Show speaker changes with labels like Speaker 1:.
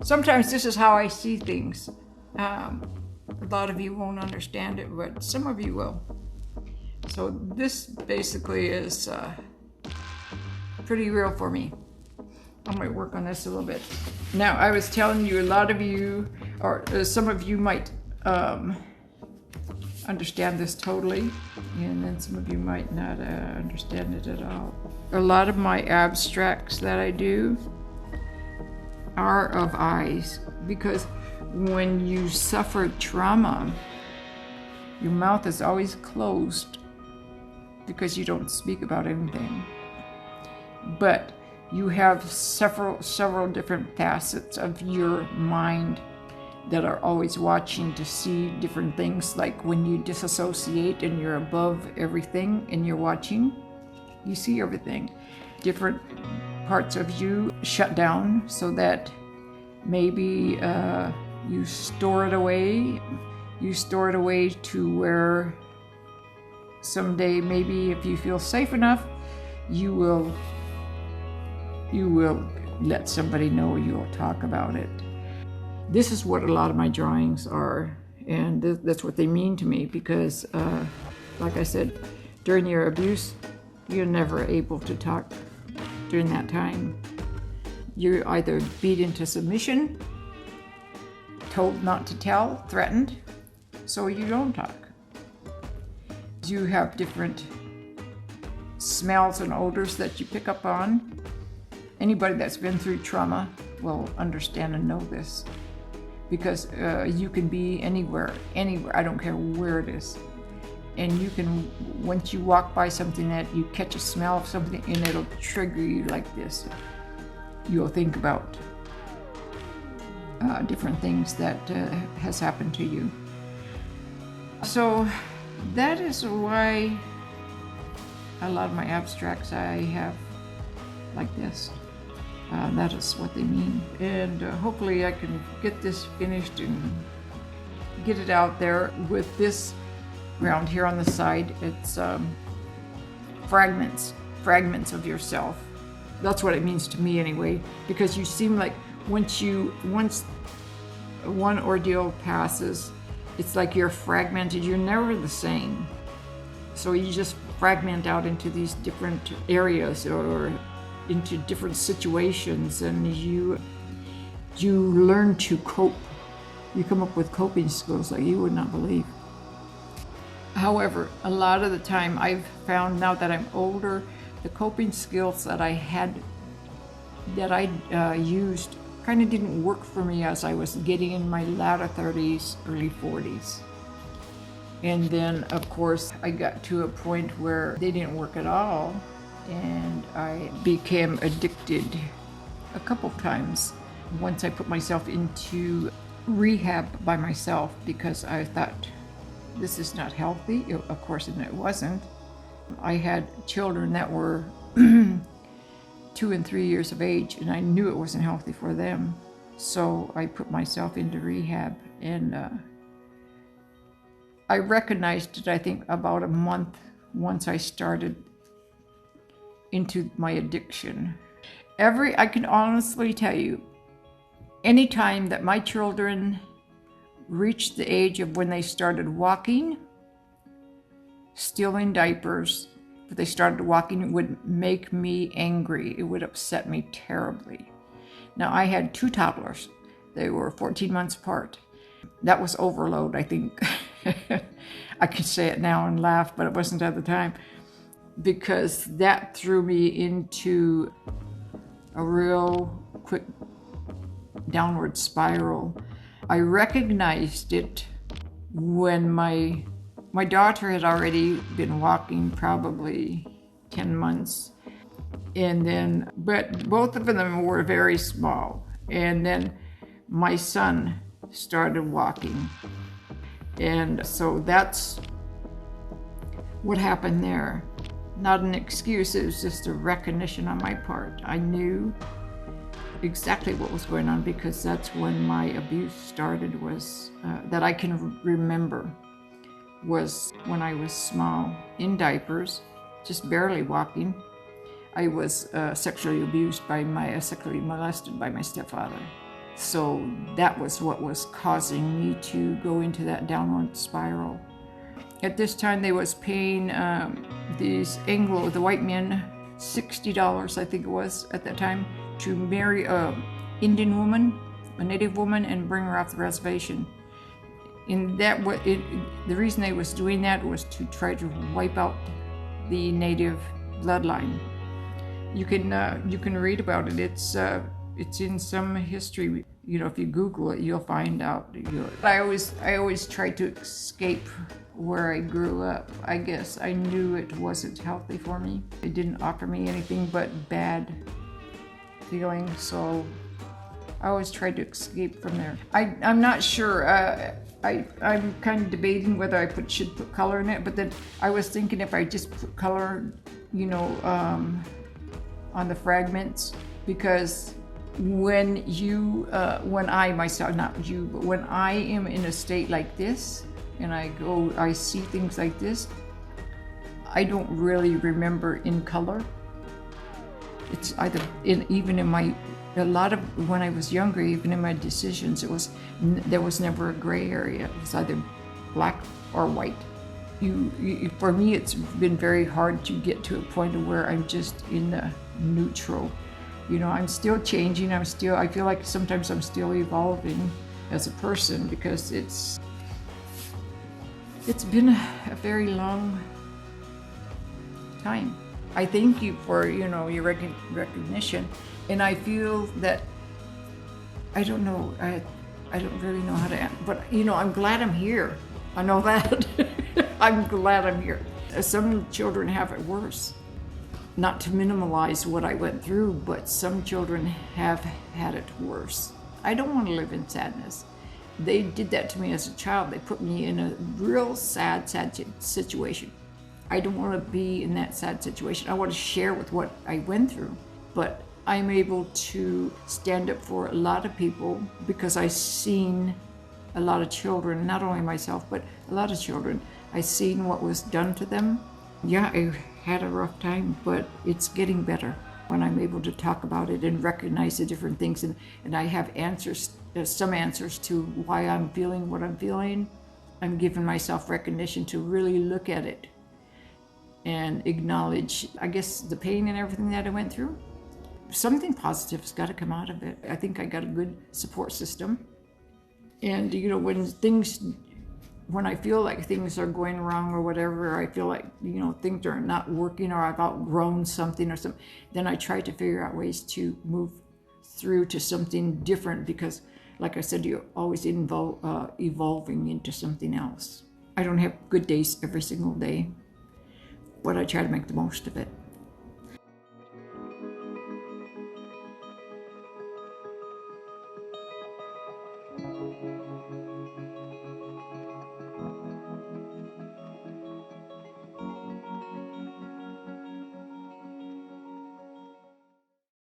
Speaker 1: Sometimes this is how I see things. A lot of you won't understand it, but some of you will. So this basically is pretty real for me. I might work on this a little bit. Now, I was telling you, a lot of you, or some of you might understand this totally, and then some of you might not understand it at all. A lot of my abstracts that I do are of eyes, because when you suffer trauma, your mouth is always closed because you don't speak about anything. But you have several different facets of your mind that are always watching to see different things. Like when you disassociate and you're above everything and you're watching, you see everything. Different parts of you shut down so that maybe you store it away. You store it away to where someday, maybe if you feel safe enough, you will let somebody know, you'll talk about it. This is what a lot of my drawings are, and that's what they mean to me, because like I said, during your abuse, you're never able to talk during that time. You're either beat into submission, told not to tell, threatened, so you don't talk. You have different smells and odors that you pick up on. Anybody that's been through trauma will understand and know this, because you can be anywhere, I don't care where it is. And you can, once you walk by something that you catch a smell of something and it'll trigger you like this. You'll think about different things that has happened to you. So that is why a lot of my abstracts I have like this. That is what they mean. And hopefully I can get this finished and get it out there. With this around here on the side, it's fragments of yourself. That's what it means to me anyway, because you seem like once one ordeal passes, it's like you're fragmented. You're never the same. So you just fragment out into these different areas or into different situations, and you learn to cope. You come up with coping skills like you would not believe. However, a lot of the time I've found, now that I'm older, the coping skills that I used kind of didn't work for me as I was getting in my latter 30s, early 40s. And then, of course, I got to a point where they didn't work at all, and I became addicted a couple times. Once I put myself into rehab by myself because I thought, this is not healthy. Of course, and it wasn't. I had children that were 2 and 3 years of age, and I knew it wasn't healthy for them. So I put myself into rehab, and I recognized it, I think, about a month once I started into my addiction. I can honestly tell you, any time that my children reached the age of when they started walking, still in diapers, but they started walking, it would make me angry. It would upset me terribly. Now, I had 2 toddlers. They were 14 months apart. That was overload, I think. I can say it now and laugh, but it wasn't at the time, because that threw me into a real quick downward spiral. I recognized it when my daughter had already been walking probably 10 months. And then, but both of them were very small. And then my son started walking. And so that's what happened there. Not an excuse, it was just a recognition on my part. I knew exactly what was going on, because that's when my abuse started, was that I can remember, was when I was small, in diapers, just barely walking. I was sexually molested by my stepfather. So that was what was causing me to go into that downward spiral. At this time, they was paying the white men, $60, I think it was at that time, to marry a Indian woman, a native woman, and bring her off the reservation. And the reason they was doing that was to try to wipe out the native bloodline. You can read about it. It's in some history. You know, if you Google it, you'll find out. I always tried to escape where I grew up. I guess I knew it wasn't healthy for me. It didn't offer me anything but bad feelings, so I always tried to escape from there. I'm not sure. I'm kind of debating whether I should put color in it, but then I was thinking if I just put color, you know, on the fragments, because when I myself, not you, but when I am in a state like this and I see things like this, I don't really remember in color. It's either even in my, a lot of, when I was younger, even in my decisions, there was never a gray area. It was either black or white. For me, it's been very hard to get to a point of where I'm just in the neutral. You know, I'm still changing. I feel like sometimes I'm still evolving as a person, because it's been a very long time. I thank you for, you know, your recognition, and I feel that, I don't know, I don't really know how to, but you know, I'm glad I'm here. I know that. I'm glad I'm here. Some children have it worse. Not to minimize what I went through, but some children have had it worse. I don't want to live in sadness. They did that to me as a child. They put me in a real sad situation. I don't want to be in that sad situation. I want to share with what I went through, but I'm able to stand up for a lot of people because I've seen a lot of children, not only myself, but a lot of children. I've seen what was done to them. Yeah, I had a rough time, but it's getting better when I'm able to talk about it and recognize the different things, and I have answers, some answers to why I'm feeling what I'm feeling. I'm giving myself recognition to really look at it and acknowledge, I guess, the pain and everything that I went through. Something positive's got to come out of it. I think I got a good support system. And, you know, when I feel like things are going wrong or whatever, I feel like, you know, things are not working or I've outgrown something or something, then I try to figure out ways to move through to something different, because, like I said, you're always evolving into something else. I don't have good days every single day, but I try to make the most of it.